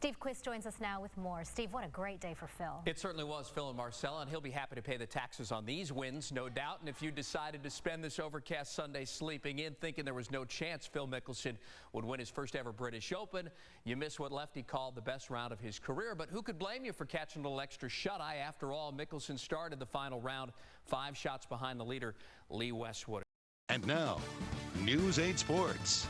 Steve Quis joins us now with more. Steve, what a great day for Phil. It certainly was, Phil and Marcella, and he'll be happy to pay the taxes on these wins, no doubt. And if you decided to spend this overcast Sunday sleeping in, thinking there was no chance Phil Mickelson would win his first ever British Open, you miss what Lefty called the best round of his career. But who could blame you for catching a little extra shut-eye? After all, Mickelson started the final round 5 shots behind the leader, Lee Westwood. And now, News 8 Sports.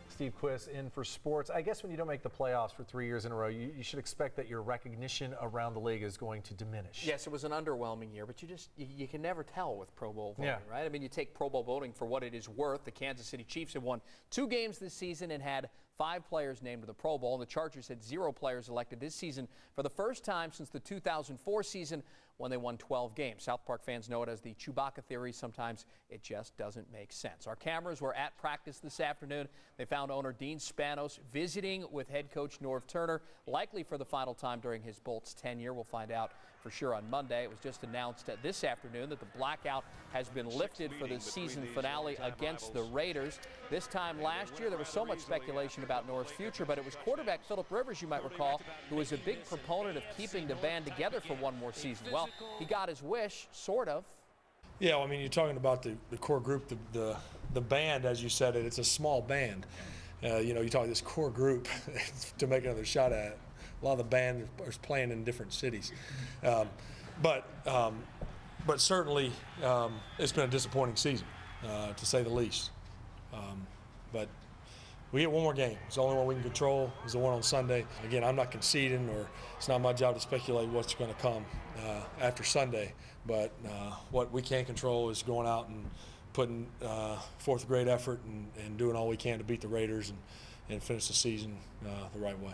Steve Quis in for sports. I guess when you don't make the playoffs for 3 years in a row, you should expect that your recognition around the league is going to diminish. Yes, it was an underwhelming year, but you can never tell with Pro Bowl voting, right? I mean, you take Pro Bowl voting for what it is worth. The Kansas City Chiefs have won 2 games this season and had 5 players named to the Pro Bowl, and the Chargers had 0 players elected this season for the first time since the 2004 season when they won 12 games. South Park fans know it as the Chewbacca theory. Sometimes it just doesn't make sense. Our cameras were at practice this afternoon. They found owner Dean Spanos visiting with head coach Norv Turner, likely for the final time during his Bolts tenure. We'll find out for sure on Monday. It was just announced this afternoon that the blackout has been lifted for the season finale against the Raiders. This time last year, there was so much speculation about Norv's future, but it was quarterback Philip Rivers, you might recall, who was a big proponent of keeping the band together for one more season. Well, he got his wish, sort of. Yeah, well, I mean, you're talking about the core group, the band, as you said it's a small band. You know, you talk this core group to make another shot at it. A lot of the band is playing in different cities. But certainly it's been a disappointing season, to say the least. But we get one more game. It's the only one we can control. It's the one on Sunday. Again, I'm not conceding, or it's not my job to speculate what's going to come after Sunday. But what we can control is going out and putting forth a great effort and doing all we can to beat the Raiders and finish the season the right way.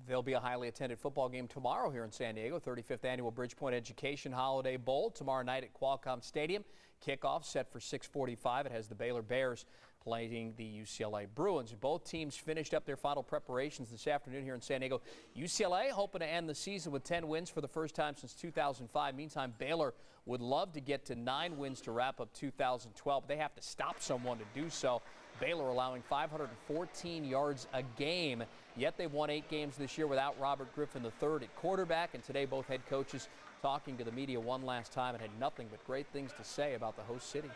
There'll be a highly attended football game tomorrow here in San Diego, 35th Annual Bridgepoint Education Holiday Bowl tomorrow night at Qualcomm Stadium. Kickoff set for 6:45. It has the Baylor Bears playing the UCLA Bruins. Both teams finished up their final preparations this afternoon here in San Diego. UCLA hoping to end the season with 10 wins for the first time since 2005. Meantime, Baylor would love to get to 9 wins to wrap up 2012. They have to stop someone to do so. Baylor allowing 514 yards a game, yet they've won 8 games this year without Robert Griffin III at quarterback. And today both head coaches talking to the media one last time and had nothing but great things to say about the host city.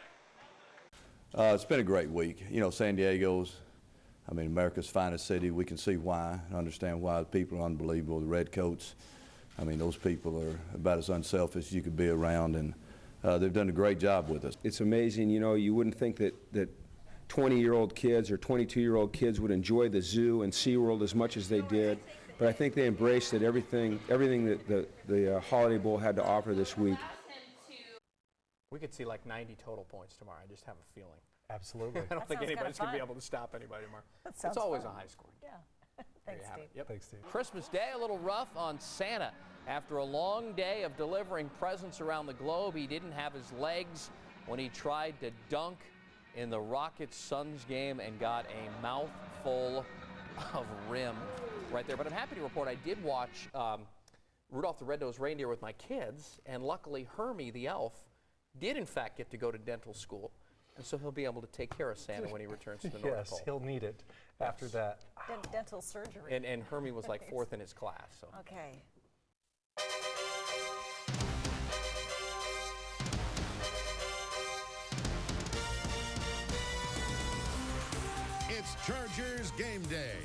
It's been a great week. You know, San Diego's, I mean, America's finest city. We can see why and understand why. The people are unbelievable. The Redcoats, I mean, those people are about as unselfish as you could be around, and they've done a great job with us. It's amazing. You know, you wouldn't think that 20-year-old kids or 22-year-old kids would enjoy the zoo and SeaWorld as much as they did, but I think they embraced it, everything that the Holiday Bowl had to offer this week. We could see like 90 total points tomorrow. I just have a feeling. Absolutely. I don't think anybody's going to be able to stop anybody tomorrow. It's always a high score. Yeah. Thanks, Steve. Yep. Thanks, Steve. Christmas Day, a little rough on Santa. After a long day of delivering presents around the globe, he didn't have his legs when he tried to dunk in the Rockets-Suns game and got a mouthful of rim right there. But I'm happy to report I did watch Rudolph the Red-Nosed Reindeer with my kids, and luckily Hermie the elf did in fact get to go to dental school, and so he'll be able to take care of Santa when he returns to the North Pole. Yes, he'll need it after that. Dental surgery. And Hermie was like 4th in his class. So. Okay. It's Chargers game day.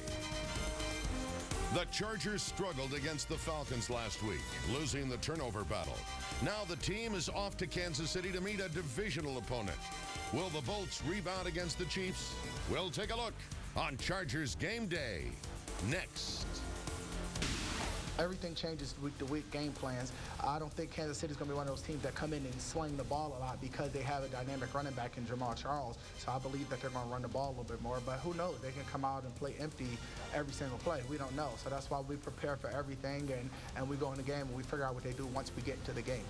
The Chargers struggled against the Falcons last week, losing the turnover battle. Now the team is off to Kansas City to meet a divisional opponent. Will the Bolts rebound against the Chiefs? We'll take a look on Chargers game day next. Everything changes week to week game plans. I don't think Kansas City is going to be one of those teams that come in and sling the ball a lot because they have a dynamic running back in Jamal Charles. So I believe that they're going to run the ball a little bit more. But who knows? They can come out and play empty every single play. We don't know. So that's why we prepare for everything, and we go in the game and we figure out what they do once we get into the game.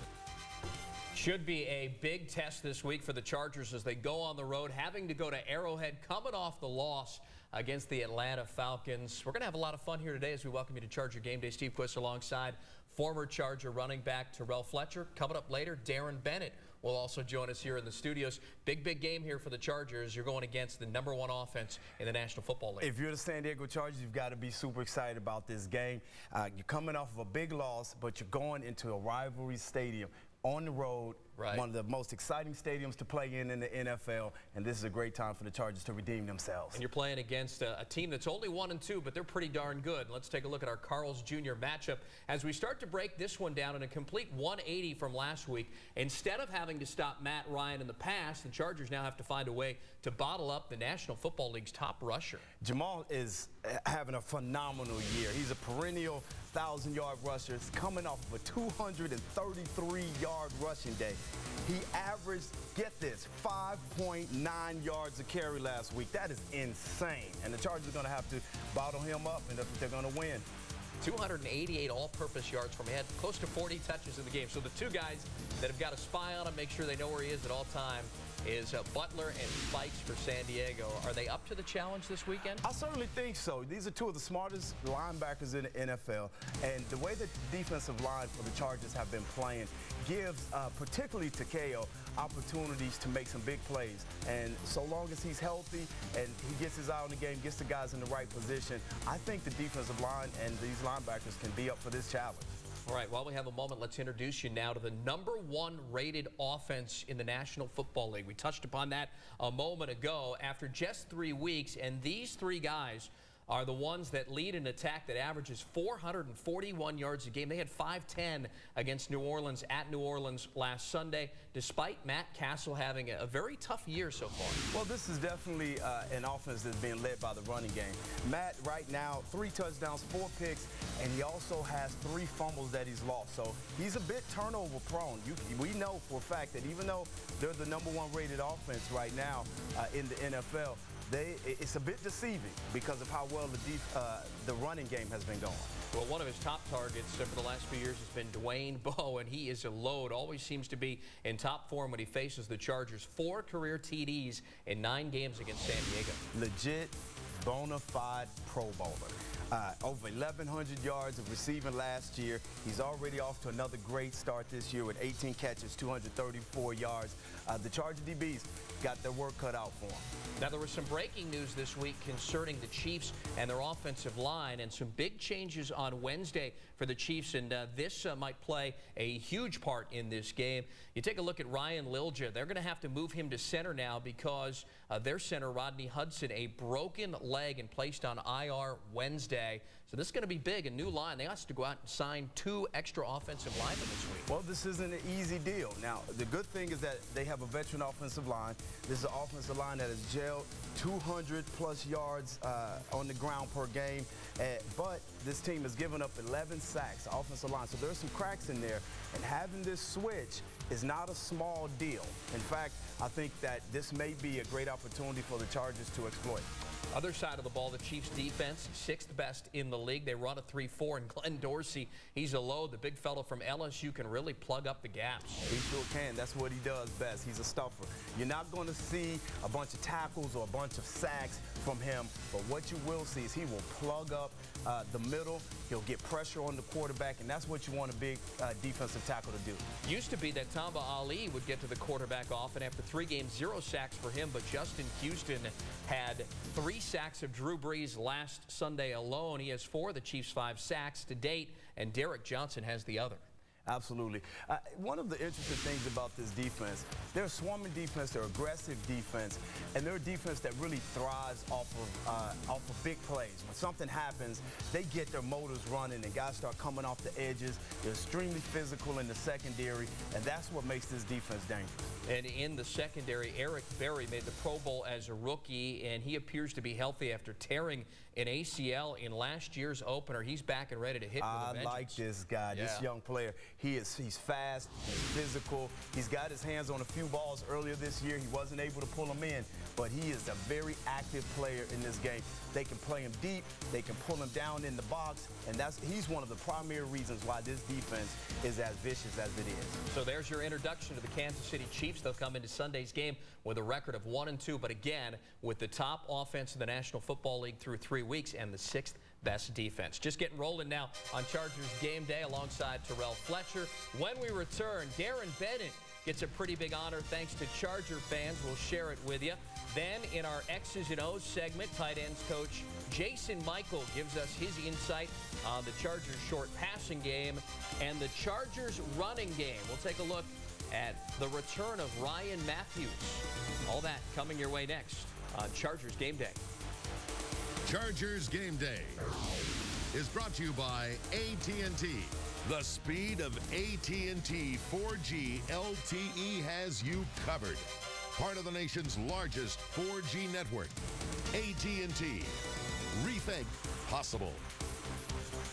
Should be a big test this week for the Chargers as they go on the road, having to go to Arrowhead, coming off the loss against the Atlanta Falcons. We're going to have a lot of fun here today as we welcome you to Charger Game Day. Steve Quis alongside former Charger running back Terrell Fletcher. Coming up later, Darren Bennett, will also join us here in the studios. Big game here for the Chargers. You're going against the #1 offense in the National Football League. If you're the San Diego Chargers, you've got to be super excited about this game. You're coming off of a big loss, but you're going into a rivalry stadium on the road, one of the most exciting stadiums to play in the NFL, and this is a great time for the Chargers to redeem themselves. And you're playing against a team that's only 1-2, but they're pretty darn good. Let's take a look at our Carl's Jr. matchup as we start to break this one down in a complete 180 from last week. Instead of having to stop Matt Ryan in the pass, the Chargers now have to find a way to bottle up the National Football League's top rusher. Jamal is having a phenomenal year. He's a perennial 1,000-yard rusher. He's coming off of a 233-yard rushing day. He averaged, get this, 5.9 yards a carry last week. That is insane. And the Chargers are going to have to bottle him up, and they're going to win. 288 all-purpose yards from him. He had close to 40 touches in the game. So the two guys that have got a spy on him, make sure they know where he is at all time, is Butler and Spikes for San Diego. Are they up to the challenge this weekend? I certainly think so. These are two of the smartest linebackers in the NFL, and the way that the defensive line for the Chargers have been playing gives, particularly Takeo, opportunities to make some big plays. And so long as he's healthy and he gets his eye on the game, gets the guys in the right position, I think the defensive line and these linebackers can be up for this challenge. All right, while we have a moment, let's introduce you now to the #1 rated offense in the National Football League. We touched upon that a moment ago after just 3 weeks, and these three guys are the ones that lead an attack that averages 441 yards a game. They had 510 against New Orleans at New Orleans last Sunday, despite Matt Castle having a very tough year so far. Well, this is definitely an offense that's being led by the running game. Matt, right now, 3 touchdowns, 4 picks, and he also has 3 fumbles that he's lost. So he's a bit turnover prone. We know for a fact that even though they're the #1 rated offense right now in the NFL, it's a bit deceiving because of how well the running game has been going. Well, one of his top targets for the last few years has been Dwayne Bowe, and he is a load. Always seems to be in top form when he faces the Chargers. 4 career TDs in 9 games against San Diego. Legit, bona fide Pro Bowler. Over 1,100 yards of receiving last year. He's already off to another great start this year with 18 catches, 234 yards. The Charger DBs got their work cut out for him. Now, there was some breaking news this week concerning the Chiefs and their offensive line, and some big changes on Wednesday for the Chiefs, and this might play a huge part in this game. You take a look at Ryan Lilja. They're going to have to move him to center now because their center, Rodney Hudson, a broken leg and placed on IR Wednesday. So this is going to be big, a new line. They have to go out and sign 2 extra offensive linemen this week. Well, this isn't an easy deal. Now, the good thing is that they have a veteran offensive line. This is an offensive line that has jailed 200-plus yards on the ground per game. But this team has given up 11 sacks, offensive line. So there's some cracks in there. And having this switch is not a small deal. In fact, I think that this may be a great opportunity for the Chargers to exploit. Other side of the ball, the Chiefs' defense, 6th best in the league. They run a 3-4, and Glenn Dorsey, he's a load. The big fellow from LSU can really plug up the gaps. He sure can. That's what he does best. He's a stuffer. You're not going to see a bunch of tackles or a bunch of sacks from him, but what you will see is he will plug up the middle. He'll get pressure on the quarterback, and that's what you want a big defensive tackle to do. Used to be that Tamba Ali would get to the quarterback often. After 3 games, 0 sacks for him, but Justin Houston had 3 sacks of Drew Brees last Sunday alone. He has 4 of the Chiefs' 5 sacks to date, and Derek Johnson has the other. Absolutely. One of the interesting things about this defense, they're a swarming defense, they're aggressive defense, and they're a defense that really thrives off of big plays. When something happens, they get their motors running and guys start coming off the edges. They're extremely physical in the secondary, and that's what makes this defense dangerous. And in the secondary, Eric Berry made the Pro Bowl as a rookie, and he appears to be healthy after tearing an ACL in last year's opener. He's back and ready to hit with a vengeance. I like this guy, this young player. He's fast, he's physical. He's got his hands on a few balls earlier this year. He wasn't able to pull them in, but he is a very active player in this game. They can play him deep, they can pull him down in the box, and he's one of the primary reasons why this defense is as vicious as it is. So there's your introduction to the Kansas City Chiefs. They'll come into Sunday's game with a record of 1-2, but again, with the top offense in the National Football League through 3 weeks and the 6th best defense. Just getting rolling now on Chargers Game Day alongside Terrell Fletcher. When we return, Darren Bennett gets a pretty big honor thanks to Charger fans. We'll share it with you. Then in our X's and O's segment, tight ends coach Jason Michael gives us his insight on the Chargers' short passing game and the Chargers' running game. We'll take a look at the return of Ryan Matthews. All that coming your way next on Chargers Game Day. Chargers Game Day is brought to you by AT&T. The speed of AT&T 4G LTE has you covered. Part of the nation's largest 4G network. AT&T. Rethink possible.